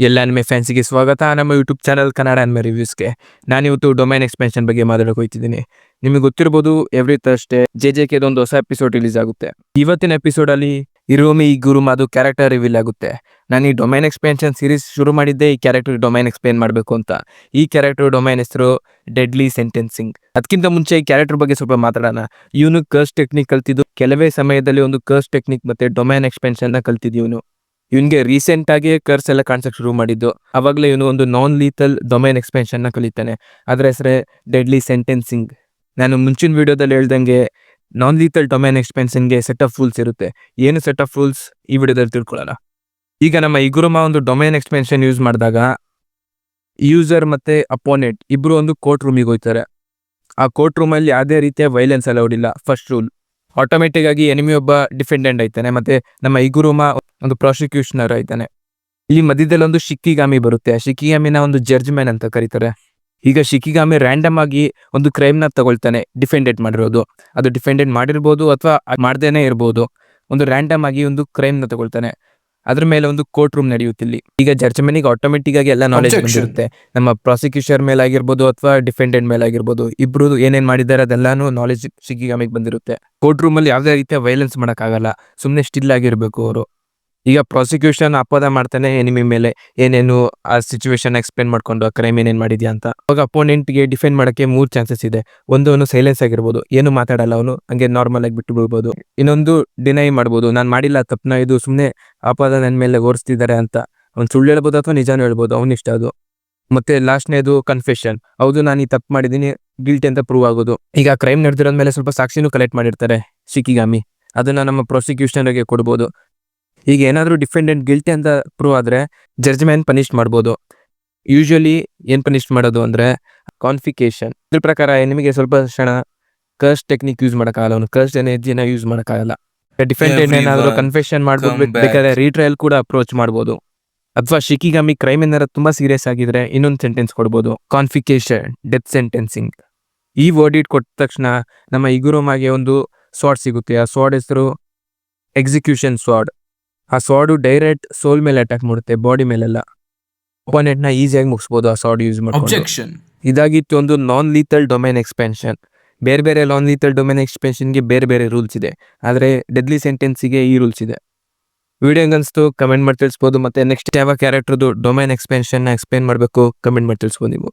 ಎಲ್ಲ ಅನಿಮೆ ಫ್ಯಾನ್ಸಿಗೆ ಸ್ವಾಗತ ನಮ್ಮ ಯೂಟ್ಯೂಬ್ ಚಾನಲ್ ಕನ್ನಡ ಅನಿಮೆ ರಿವ್ಯೂಸ್ಗೆ. ನಾನಿವತ್ತು ಡೊಮೈನ್ ಎಕ್ಸ್ಪೆನ್ಷನ್ ಬಗ್ಗೆ ಮಾತಾಡೋಕೆ ಹೋಗ್ತಿದ್ದೀನಿ. ನಿಮಗೆ ಗೊತ್ತಿರ್ಬೋದು, ಎವ್ರಿ ಥರ್ಸ್ಡೇ JJK ಒಂದು ಹೊಸ ಎಪಿಸೋಡ್ ರಿಲೀಸ್ ಆಗುತ್ತೆ. ಇವತ್ತಿನ ಎಪಿಸೋಡಲ್ಲಿ ಹಿರೋಮಿ ಗುರುಮಾದು ಕ್ಯಾರೆಕ್ಟರ್ ರಿವೀಲ್ ಆಗುತ್ತೆ. ನಾನು ಈ ಡೊಮೈನ್ ಎಕ್ಸ್ಪೆನ್ಷನ್ ಸೀರೀಸ್ ಶುರು ಮಾಡಿದ್ದೆ ಈ ಕ್ಯಾರೆಕ್ಟರ್ ಡೊಮೈನ್ ಎಕ್ಸ್ಪ್ಲೇನ್ ಮಾಡಬೇಕು ಅಂತ. ಈ ಕ್ಯಾರೆಕ್ಟರ್ ಡೊಮೈನ್ ಹೆಸರು ಡೆಡ್ಲಿ ಸೆಂಟೆನ್ಸಿಂಗ್. ಅದಕ್ಕಿಂತ ಮುಂಚೆ ಈ ಕ್ಯಾರೆಕ್ಟರ್ ಬಗ್ಗೆ ಸ್ವಲ್ಪ ಮಾತಾಡೋಣ. ಇವನು ಕರ್ಸ್ ಟೆಕ್ನಿಕ್ ಕಲ್ತಿದ್ದು, ಕೆಲವೇ ಸಮಯದಲ್ಲಿ ಒಂದು ಕರ್ಸ್ ಟೆಕ್ನಿಕ್ ಮತ್ತೆ ಡೊಮೈನ್ ಎಕ್ಸ್ಪೆನ್ಷನ್ ನ ಕಲ್ತಿದ್ಯವನು. ಇವನ್ಗೆ ರೀಸೆಂಟ್ ಆಗಿ ಕರ್ಸ್ ಎಲ್ಲ ಕಾಣಿಸಕ್ ಶುರು ಮಾಡಿದ್ದು. ಅವಾಗಲೇ ಇವನು ಒಂದು ನಾನ್ ಲೀಥಲ್ ಡೊಮೈನ್ ಎಕ್ಸ್ಪೆನ್ಷನ್ ನ ಕಲಿತಾನೆ. ಅದರ ಹೆಸರೇ ಡೆಡ್ಲಿ ಸೆಂಟೆನ್ಸಿಂಗ್. ನಾನು ಮುಂಚಿನ ವಿಡಿಯೋದಲ್ಲಿ ಹೇಳ್ದಂಗೆ ನಾನ್ ಲೀಥಲ್ ಡೊಮೈನ್ ಎಕ್ಸ್ಪೆನ್ಷನ್ಗೆ ಸೆಟ್ ಆಫ್ ರೂಲ್ಸ್ ಇರುತ್ತೆ. ಏನು ಸೆಟ್ ಆಫ್ ರೂಲ್ಸ್ ಈ ವಿಡಿಯೋದಲ್ಲಿ ತಿಳ್ಕೊಳ್ಳೋಣ. ಈಗ ನಮ್ಮ ಇಗುರುಮಾ ಒಂದು ಡೊಮೈನ್ ಎಕ್ಸ್ಪೆನ್ಷನ್ ಯೂಸ್ ಮಾಡಿದಾಗ ಯೂಸರ್ ಮತ್ತೆ ಅಪೋನೆಂಟ್ ಇಬ್ರು ಒಂದು ಕೋರ್ಟ್ ರೂಮಿಗೆ ಹೋಗ್ತಾರೆ. ಆ ಕೋರ್ಟ್ ರೂಮಲ್ಲಿ ಯಾವುದೇ ರೀತಿಯ ವೈಲೆನ್ಸ್ ಅಲೌಡ್ ಇಲ್ಲ. First rule. ಆಟೋಮೆಟಿಕ್ ಆಗಿ ಎನಿಮಿ ಒಬ್ಬ ಡಿಫೆಂಡೆಂಟ್ ಆಯ್ತಾನೆ, ಮತ್ತೆ ನಮ್ಮ ಇಗುರುಮಾ ಒಂದು ಪ್ರಾಸಿಕ್ಯೂಷನರ್ ಆಯ್ತಾನೆ. ಇಲ್ಲಿ ಮಧ್ಯದಲ್ಲಿ ಒಂದು ಶಿಕಿಗಾಮಿ ಬರುತ್ತೆ. ಶಿಕಿಗಾಮಿನ ಒಂದು ಜಡ್ಜ್ಮೆನ್ ಅಂತ ಕರೀತಾರೆ. ಈಗ ಶಿಕಿಗಾಮಿ ರ್ಯಾಂಡಮ್ ಆಗಿ ಒಂದು ಕ್ರೈಮ್ ನ ತಗೊಳ್ತಾನೆ, ಡಿಫೆಂಡೆಂಟ್ ಮಾಡಿರೋದು. ಅದು ಡಿಫೆಂಡೆಂಟ್ ಮಾಡಿರ್ಬೋದು ಅಥವಾ ಮಾಡ್ದೇನೆ ಇರ್ಬೋದು. ಒಂದು ರ್ಯಾಂಡಮ್ ಆಗಿ ಒಂದು ಕ್ರೈಮ್ ನ ತಗೊಳ್ತಾನೆ. ಅದ್ರ ಮೇಲೆ ಒಂದು ಕೋರ್ಟ್ ರೂಮ್ ನಡೆಯುತ್ತಿಲ್ಲಿ. ಈಗ ಜಡ್ಜ್ಮೆನ್ಗೆ ಆಟೋಮೆಟಿಕ್ ಆಗಿ ಎಲ್ಲ ನಾಲೆಜ್ ಬಂದಿರುತ್ತೆ. ನಮ್ಮ ಪ್ರಾಸಿಕ್ಯೂಷನ್ ಮೇಲೆ ಆಗಿರ್ಬೋದು ಅಥವಾ ಡಿಫೆಂಡೆಂಟ್ ಮೇಲೆ ಆಗಿರ್ಬೋದು, ಇಬ್ರು ಏನೇನ್ ಮಾಡಿದ್ದಾರೆ ಅದೆಲ್ಲಾನು ನಾಲೆಜ್ ಶಿಕಿಗಾಮಿಗೆ ಬಂದಿರುತ್ತೆ. ಕೋರ್ಟ್ ರೂಮ್ ಅಲ್ಲಿ ಯಾವುದೇ ರೀತಿಯ ವೈಲೆನ್ಸ್ ಮಾಡಕ್ಕಾಗಲ್ಲ, ಸುಮ್ಮನೆ ಸ್ಟಿಲ್ ಆಗಿರ್ಬೇಕು ಅವರು. ಈಗ ಪ್ರಾಸಿಕ್ಯೂಷನ್ ಅಪೋದ ಮಾಡ್ತಾನೆ ಎನಿಮಿ ಮೇಲೆ, ಏನೇನು ಆ ಸಿಚುವೇಶನ್ ಎಕ್ಸ್ಪ್ಲೇನ್ ಮಾಡ್ಕೊಂಡು ಆ ಕ್ರೈಮ್ ಏನೇನ್ ಮಾಡಿದ್ಯಾ ಅಂತ. ಅವಾಗ ಅಪೋನೆಂಟ್ಗೆ ಡಿಫೆಂಡ್ ಮಾಡಕ್ಕೆ 3 ಚಾನ್ಸಸ್ ಇದೆ. ಒಂದು, ಅವನು ಸೈಲೆನ್ಸ್ ಆಗಿರ್ಬೋದು, ಏನು ಮಾತಾಡಲ್ಲ, ಅವನು ಹಂಗೆ ನಾರ್ಮಲ್ ಆಗಿ ಬಿಟ್ಟು ಬಿಡ್ಬೋದು. ಇನ್ನೊಂದು, ಡಿನೈ ಮಾಡ್ಬೋದು, ನಾನು ಮಾಡಿಲ್ಲ ತಪ್ಪನ, ಇದು ಸುಮ್ಮನೆ ಅಪೋದ ನನ್ನ ಮೇಲೆ ಓಡಿಸ್ತಿದ್ದಾರೆ ಅಂತ. ಅವ್ನು ಸುಳ್ಳು ಹೇಳ್ಬೋದು ಅಥವಾ ನಿಜಾನು ಹೇಳ್ಬೋದು, ಅವ್ನ ಇಷ್ಟ ಅದು. ಮತ್ತೆ ಲಾಸ್ಟ್ನೇದು ಕನ್ಫೆಷನ್. ಹೌದು, ನಾನು ಈ ತಪ್ಪು ಮಾಡಿದ್ದೀನಿ, ಗಿಲ್ಟಿ ಅಂತ ಪ್ರೂವ್ ಆಗೋದು. ಈಗ ಕ್ರೈಮ್ ನಡೆದಿರೋದ್ ಮೇಲೆ ಸ್ವಲ್ಪ ಸಾಕ್ಷಿನೂ ಕಲೆಕ್ಟ್ ಮಾಡಿರ್ತಾರೆ ಶಿಕಿಗಾಮಿ, ಅದನ್ನ ನಮ್ಮ ಪ್ರಾಸಿಕ್ಯೂಷನ್ಗೆ ಕೊಡ್ಬೋದು. ಈಗ ಏನಾದರೂ ಡಿಫೆಂಡೆಂಟ್ ಗಿಲ್ಟಿ ಅಂತ ಪ್ರೂವ್ ಆದ್ರೆ ಜಡ್ಜ್ಮೆಂಟ್ ಪನಿಷ್ ಮಾಡ್ಬೋದು. ಯೂಶುವಲಿ ಏನ್ ಪನಿಷ್ ಮಾಡೋದು ಅಂದ್ರೆ ಕಾನ್ಫಿಕೇಶನ್. ಇದ್ರ ಪ್ರಕಾರ ನಿಮಗೆ ಸ್ವಲ್ಪ ಕ್ಷಣ ಕರ್ಸ್ ಟೆಕ್ನಿಕ್ ಯೂಸ್ ಮಾಡಕ್ಕಾಗಲ್ಲ, ಅವನು ಕರ್ಸ್ ಎನರ್ಜಿನ ಯೂಸ್ ಮಾಡಕ್ಕಾಗಲ್ಲ. ಡಿಫೆಂಡೆಂಟ್ ಏನಾದರೂ ಕನ್ಫೆಷನ್ ಮಾಡ್ಬೋದು, ಬೇಕಾದ್ರೆ ರೀಟ್ರಯಲ್ ಕೂಡ ಅಪ್ರೋಚ್ ಮಾಡ್ಬೋದು. ಅಥವಾ ಶಿಕಿಗಾಮಿ ಕ್ರೈಮ್ ಏನಾರ ತುಂಬಾ ಸೀರಿಯಸ್ ಆಗಿದ್ರೆ ಇನ್ನೊಂದು ಸೆಂಟೆನ್ಸ್ ಕೊಡ್ಬೋದು, ಕಾನ್ಫಿಕೇಶನ್, ಡೆತ್ ಸೆಂಟೆನ್ಸಿಂಗ್. ಈ ವರ್ಡಿಟ್ ಕೊಟ್ಟ ತಕ್ಷಣ ನಮ್ಮ ಇಗುರುಮಾಗೆ ಒಂದು ಸ್ವಾರ್ಡ್ ಸಿಗುತ್ತೆ. ಆ ಸ್ವಾರ್ಡ್ ಹೆಸರು ಎಕ್ಸಿಕ್ಯೂಷನ್ ಸ್ವಾರ್ಡ್. ಆ ಸ್ವಾರ್ಡು ಡೈರೆಕ್ಟ್ ಸೋಲ್ ಮೇಲೆ ಅಟ್ಯಾಕ್ ಮಾಡುತ್ತೆ, ಬಾಡಿ ಮೇಲೆಲ್ಲ. ಅಪೋನೆಂಟ್ ನ ಈಸಿಯಾಗಿ ಮುಗಿಸ್ಬೋದು ಆ ಸ್ವಾರ್ಡ್ ಯೂಸ್ ಮಾಡಿ. ಇದಾಗಿತ್ತು ಒಂದು ನಾನ್ ಲೀಥಲ್ ಡೊಮೈನ್ ಎಕ್ಸ್ಪೆನ್ಷನ್. ಬೇರೆ ಬೇರೆ ನಾನ್ ಲೀಥಲ್ ಡೊಮೈನ್ ಎಕ್ಸ್ಪೆನ್ಷನ್ಗೆ ಬೇರೆ ಬೇರೆ ರೂಲ್ಸ್ ಇದೆ, ಆದರೆ ಡೆಡ್ಲಿ ಸೆಂಟೆನ್ಸಿಗೆ ಈ ರೂಲ್ಸ್ ಇದೆ. ವಿಡಿಯೋ ಹೆಂಗನ್ಸ್ತು ಕಮೆಂಟ್ ಮಾಡಿ ತಿಳಿಸ್ಬೋದು. ಮತ್ತೆ ನೆಕ್ಸ್ಟ್ ಯಾವ ಕ್ಯಾರೆಕ್ಟರ್ದು ಡೊಮೈನ್ ಎಕ್ಸ್ಪೆನ್ಷನ್ ನ ಎಕ್ಸ್ಪ್ಲೇನ್ ಮಾಡಬೇಕು ಕಮೆಂಟ್ ಮಾಡಿ ತಿಳಿಸ್ಬೋದು ನೀವು.